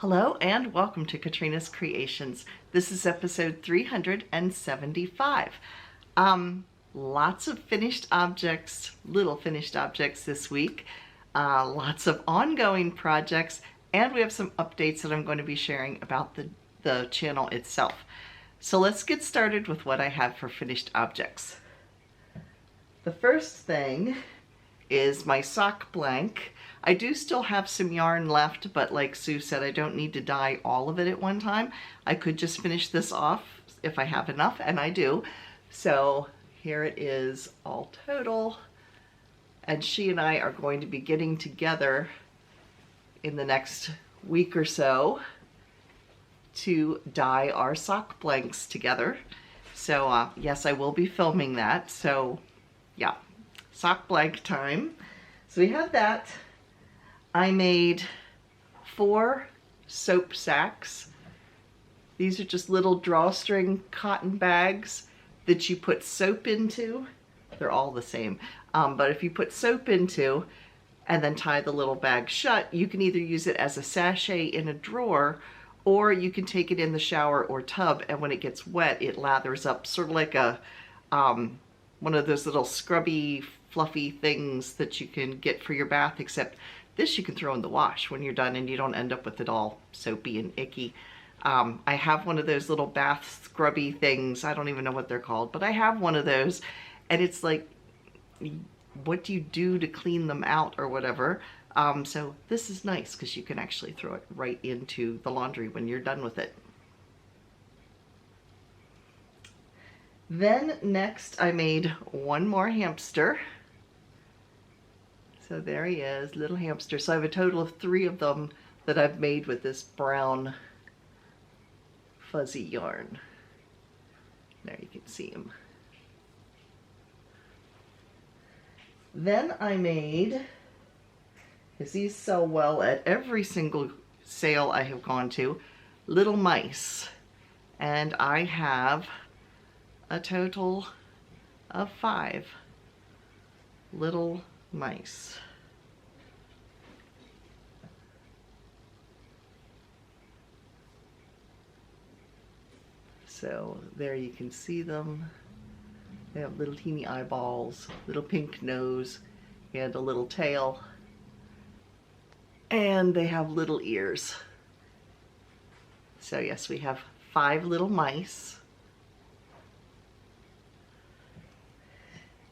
Hello and welcome to Katrina's Creations. This is episode 375. Lots of finished objects, little finished objects this week, lots of ongoing projects, and we have some updates that I'm going to be sharing about the channel itself. So let's get started with what I have for finished objects. The first thing is my sock blank. I do still have some yarn left, but like Sue said, I don't need to dye all of it at one time. I could just finish this off if I have enough, and I do. So here it is all total. And she and I are going to be getting together in the next week or so to dye our sock blanks together. So yes, I will be filming that. So yeah, sock blank time. So we have that. I made 4 soap sacks. These are just little drawstring cotton bags that you put soap into. They're all the same, but if you put soap into and then tie the little bag shut, you can either use it as a sachet in a drawer, or you can take it in the shower or tub, and when it gets wet, it lathers up, sort of like a one of those little scrubby, fluffy things that you can get for your bath, except this you can throw in the wash when you're done and you don't end up with it all soapy and icky. I have one of those little bath scrubby things. I don't even know what they're called, but I have one of those, and it's like, what do you do to clean them out or whatever? So this is nice because you can actually throw it right into the laundry when you're done with it. Then next I made one more hamster. So there he is, little hamster. So I have a total of 3 of them that I've made with this brown fuzzy yarn. There you can see him. Then I made, because these sell well at every single sale I have gone to, little mice. And I have a total of 5 little mice. So there you can see them. They have little teeny eyeballs, little pink nose, and a little tail. And they have little ears. So yes, we have 5 little mice.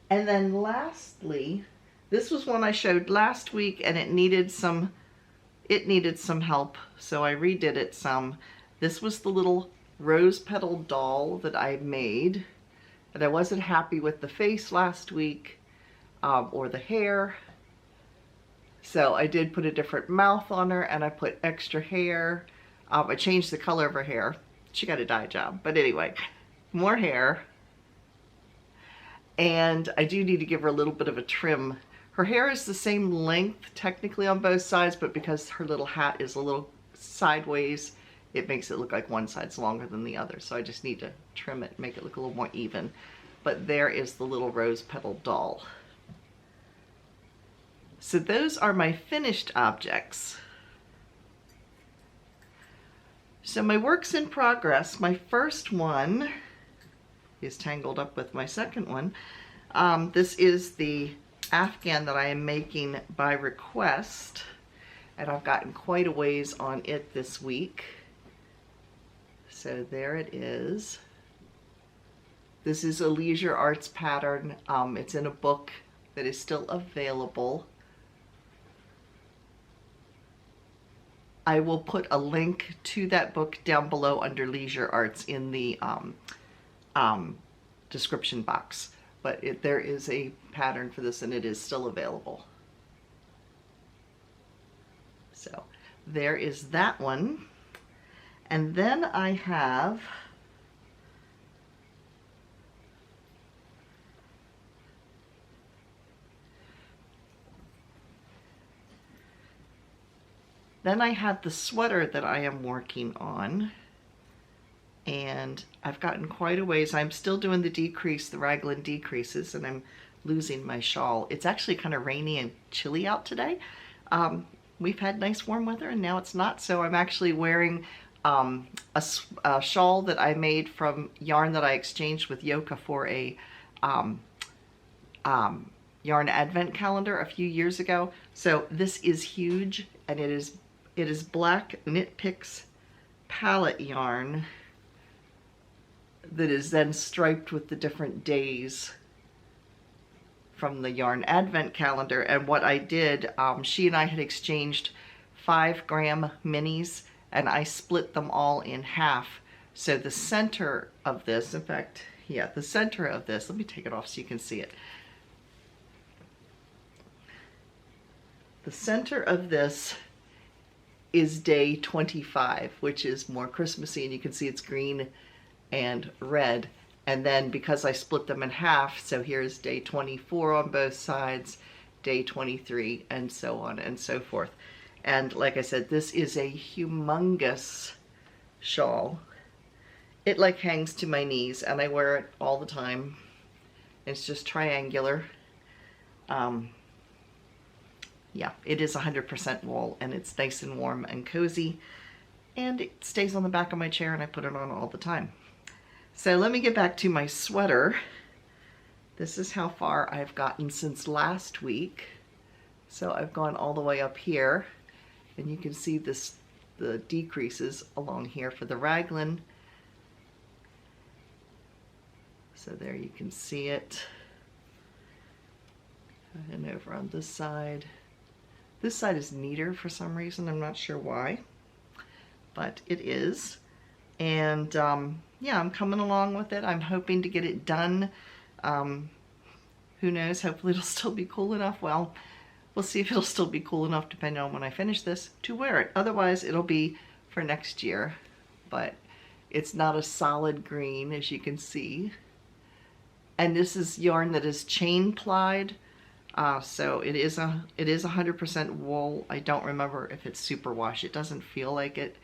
And then lastly, this was one I showed last week, and it needed some help, so I redid it some. This was the little rose petal doll that I made, and I wasn't happy with the face last week or the hair, so I did put a different mouth on her, and I put extra hair. I changed the color of her hair. She got a dye job, but anyway, more hair. And I do need to give her a little bit of a trim. Her hair is the same length technically on both sides, but because her little hat is a little sideways, it makes it look like one side's longer than the other. So I just need to trim it, make it look a little more even. But there is the little rose petal doll. So those are my finished objects. So my works in progress, my first one is tangled up with my second one. This is the Afghan that I am making by request, and I've gotten quite a ways on it this week. So there it is. This is a Leisure Arts pattern. It's in a book that is still available. I will put a link to that book down below under Leisure Arts in the description box, but there is a pattern for this, and it is still available. So there is that one. And then I have the sweater that I am working on. And I've gotten quite a ways. I'm still doing the raglan decreases, and I'm losing my shawl. It's actually kind of rainy and chilly out today. we've had nice warm weather and now it's not. So I'm actually wearing a shawl that I made from yarn that I exchanged with Yoka for a yarn advent calendar a few years ago. So this is huge, and it is black Knit Picks palette yarn that is then striped with the different days from the yarn advent calendar. And what I did, she and I had exchanged 5-gram minis, and I split them all in half. So the center of this, in fact, yeah, the center of this, let me take it off so you can see it. The center of this is day 25, which is more Christmassy, and you can see it's green and red. And then because I split them in half, so here's day 24 on both sides, day 23, and so on and so forth. And like I said, this is a humongous shawl. It like hangs to my knees, and I wear it all the time. It's just triangular. Yeah, it is 100% wool, and it's nice and warm and cozy, and it stays on the back of my chair, and I put it on all the time. So let me get back to my sweater. This is how far I've gotten since last week. So I've gone all the way up here, and you can see the decreases along here for the raglan. So there you can see it. And over on this side. This side is neater for some reason. I'm not sure why, but it is. And yeah, I'm coming along with it. I'm hoping to get it done. Who knows? Hopefully it'll still be cool enough. Well, we'll see if it'll still be cool enough, depending on when I finish this, to wear it. Otherwise, it'll be for next year. But it's not a solid green, as you can see. And this is yarn that is chain plied. So it is 100% wool. I don't remember if it's superwash. It doesn't feel like it,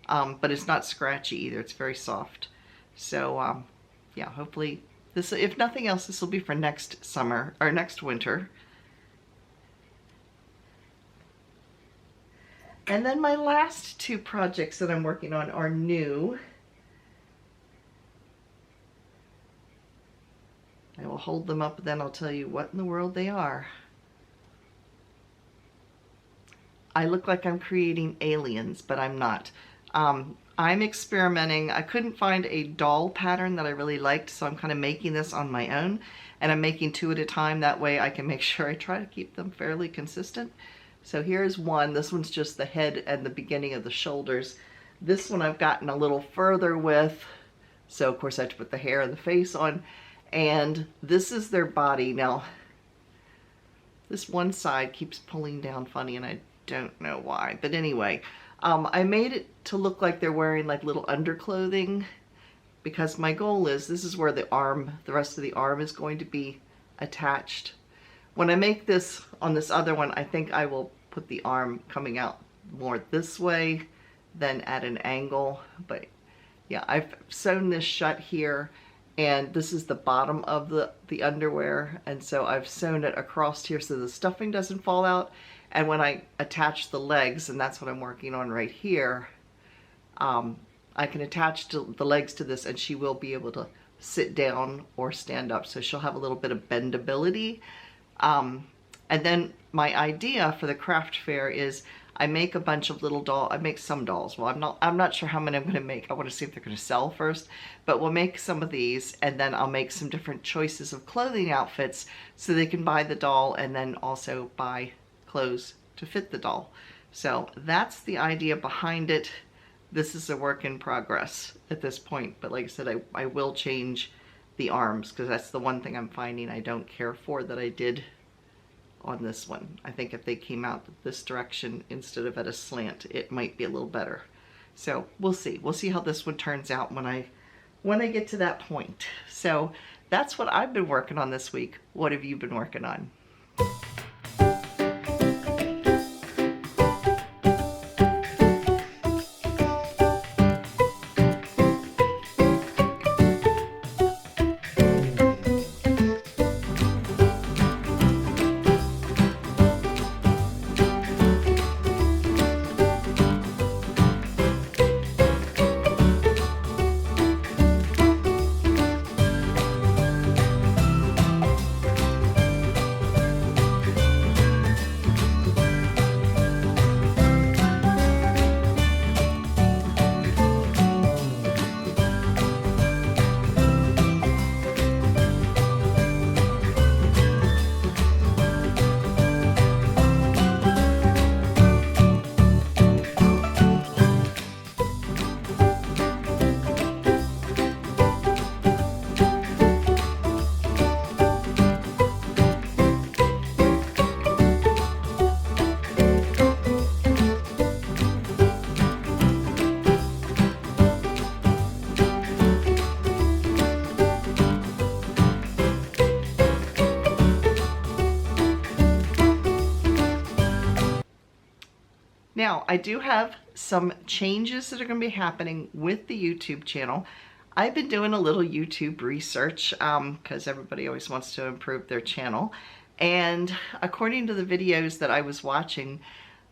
but it's not scratchy either. It's very soft. So yeah, hopefully this, if nothing else, this will be for next summer or next winter. And then my last two projects that I'm working on are new. I will hold them up, and then I'll tell you what in the world they are. I look like I'm creating aliens, but I'm not. I'm experimenting. I couldn't find a doll pattern that I really liked, so I'm kind of making this on my own, and I'm making 2 at a time. That way I can make sure I try to keep them fairly consistent. So here's one. This one's just the head and the beginning of the shoulders. This one I've gotten a little further with, so of course I have to put the hair and the face on. And this is their body. Now, this one side keeps pulling down funny, and I don't know why. But anyway, I made it to look like they're wearing like little underclothing, because my goal is, this is where the arm, the rest of the arm is going to be attached. When I make this on this other one, I think I will put the arm coming out more this way than at an angle. But yeah, I've sewn this shut here. And this is the bottom of the underwear, and so I've sewn it across here so the stuffing doesn't fall out. And when I attach the legs, and that's what I'm working on right here, I can attach the legs to this, and she will be able to sit down or stand up, so she'll have a little bit of bendability. And then my idea for the craft fair is I make a bunch of little dolls. I make some dolls. Well, I'm not sure how many I'm going to make. I want to see if they're going to sell first. But we'll make some of these, and then I'll make some different choices of clothing outfits so they can buy the doll and then also buy clothes to fit the doll. So that's the idea behind it. This is a work in progress at this point. But like I said, I will change the arms, because that's the one thing I'm finding I don't care for that I did on this one. I think if they came out this direction instead of at a slant, it might be a little better. So we'll see. We'll see how this one turns out when I get to that point. So that's what I've been working on this week. What have you been working on? Now, I do have some changes that are going to be happening with the YouTube channel. I've been doing a little YouTube research because everybody always wants to improve their channel. And according to the videos that I was watching,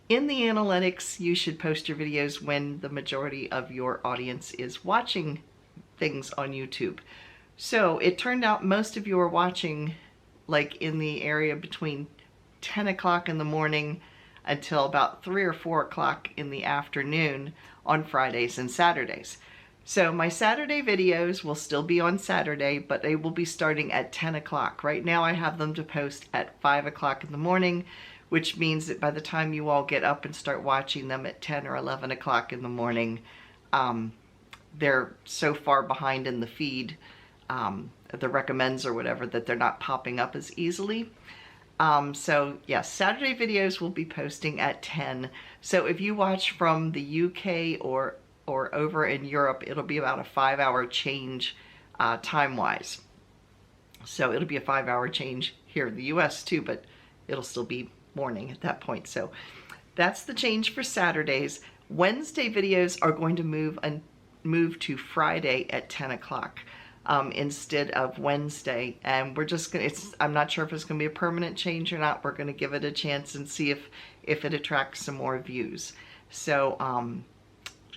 in the analytics, you should post your videos when the majority of your audience is watching things on YouTube. So it turned out most of you are watching like in the area between 10 o'clock in the morning until about 3 or 4 o'clock in the afternoon on Fridays and Saturdays. So my Saturday videos will still be on Saturday, but they will be starting at 10 o'clock. Right now I have them to post at 5 o'clock in the morning, which means that by the time you all get up and start watching them at 10 or 11 o'clock in the morning, they're so far behind in the feed, the recommends or whatever, that they're not popping up as easily. So yes, Saturday videos will be posting at 10. So if you watch from the UK or over in Europe, it'll be about a 5-hour change time-wise. So it'll be a 5-hour change here in the US too, but it'll still be morning at that point. So that's the change for Saturdays. Wednesday videos are going to move to Friday at 10 o'clock. Instead of Wednesday, and we're just gonna, I'm not sure if it's gonna be a permanent change or not. We're gonna give it a chance and see if it attracts some more views. So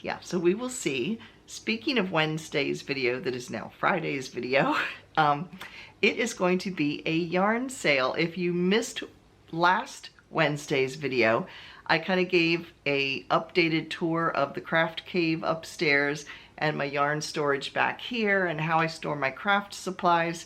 yeah, so we will see. Speaking of Wednesday's video that is now Friday's video, it is going to be a yarn sale. If you missed last Wednesday's video, I kind of gave a updated tour of the craft cave upstairs and my yarn storage back here, and how I store my craft supplies,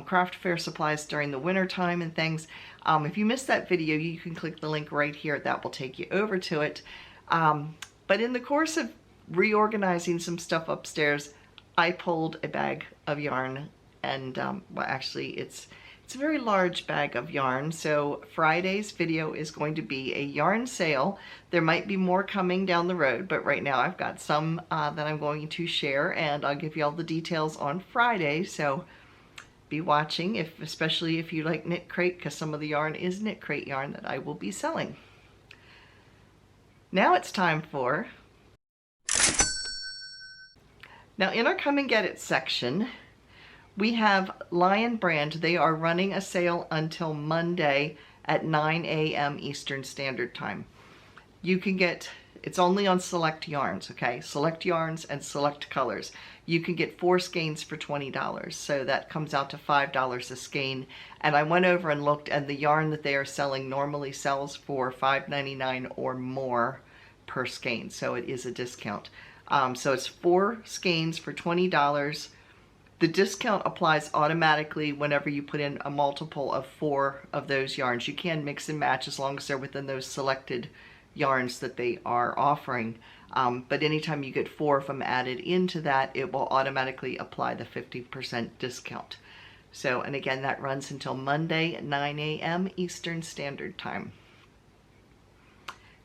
craft fair supplies during the winter time and things. If you missed that video, you can click the link right here. That will take you over to it. But in the course of reorganizing some stuff upstairs, I pulled a bag of yarn, and well, actually it's a very large bag of yarn. So Friday's video is going to be a yarn sale. There might be more coming down the road, but right now I've got some that I'm going to share, and I'll give you all the details on Friday. So be watching, especially if you like Knit Crate, because some of the yarn is Knit Crate yarn that I will be selling. Now it's time for... Now in our Come and Get It section, we have Lion Brand. They are running a sale until Monday at 9 a.m. Eastern Standard Time. You can get, it's only on select yarns, okay? Select yarns and select colors. You can get 4 skeins for $20, so that comes out to $5 a skein. And I went over and looked, and the yarn that they are selling normally sells for $5.99 or more per skein, so it is a discount. So it's 4 skeins for $20. The discount applies automatically whenever you put in a multiple of 4 of those yarns. You can mix and match as long as they're within those selected yarns that they are offering. But anytime you get 4 of them added into that, it will automatically apply the 50% discount. So, and again, that runs until Monday at 9 a.m. Eastern Standard Time.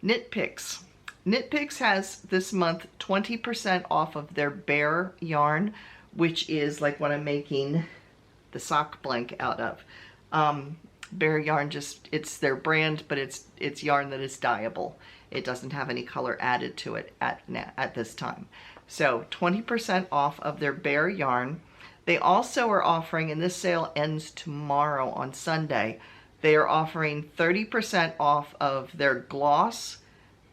Knit Picks. Knit Picks has this month 20% off of their bare yarn, which is like what I'm making the sock blank out of. Bare yarn, just, it's their brand, but it's yarn that is dyeable. It doesn't have any color added to it at this time. So 20% off of their bare yarn. They also are offering, and this sale ends tomorrow on Sunday, they are offering 30% off of their gloss,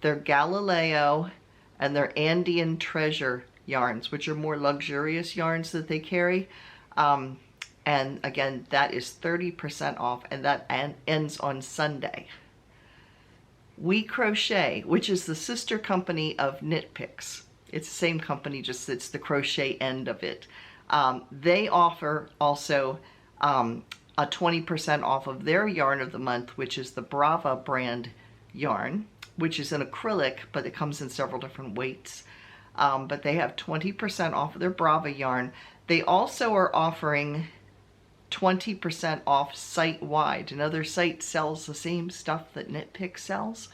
their Galileo, and their Andean Treasure yarns, which are more luxurious yarns that they carry. And again, that is 30% off, and that ends on Sunday. We Crochet, which is the sister company of Knit Picks. It's the same company, just it's the crochet end of it. They offer also a 20% off of their yarn of the month, which is the Brava brand yarn, which is an acrylic, but it comes in several different weights. But they have 20% off of their Brava yarn. They also are offering 20% off site-wide. Another site sells the same stuff that Knit Picks sells.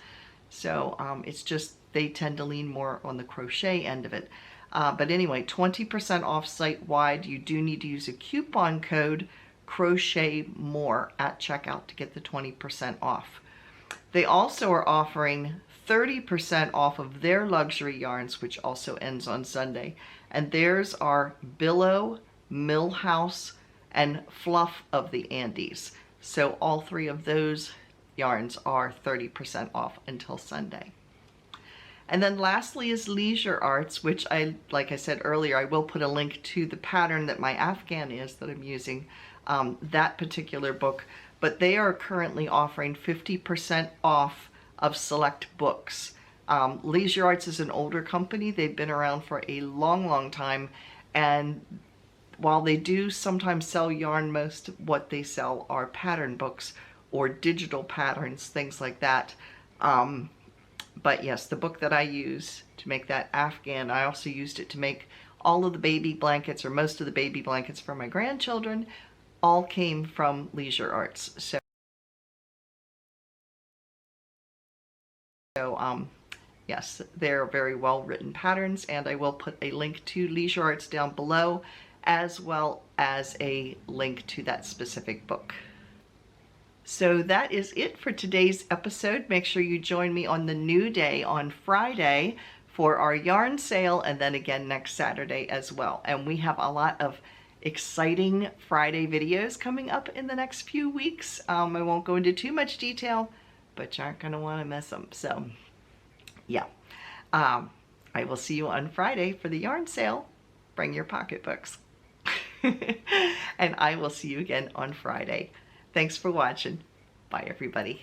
So it's just they tend to lean more on the crochet end of it. But anyway, 20% off site-wide. You do need to use a coupon code crochet more at checkout to get the 20% off. They also are offering 30% off of their luxury yarns, which also ends on Sunday. And theirs are Billow, Millhouse, and Fluff of the Andes. So all three of those yarns are 30% off until Sunday. And then lastly is Leisure Arts, which like I said earlier, I will put a link to the pattern that my Afghan is that I'm using, that particular book. But they are currently offering 50% off of select books. Leisure Arts is an older company. They've been around for a long, long time. And while they do sometimes sell yarn, most of what they sell are pattern books or digital patterns, things like that. But yes, the book that I use to make that Afghan, I also used it to make all of the baby blankets, or most of the baby blankets for my grandchildren, all came from Leisure Arts. So yes, they're very well written patterns, and I will put a link to Leisure Arts down below, as well as a link to that specific book. So that is it for today's episode. Make sure you join me on the new day on Friday for our yarn sale, and then again next Saturday as well. And we have a lot of exciting Friday videos coming up in the next few weeks. I won't go into too much detail, but you aren't going to want to miss them. So yeah, I will see you on Friday for the yarn sale. Bring your pocketbooks. And I will see you again on Friday. Thanks for watching. Bye, everybody.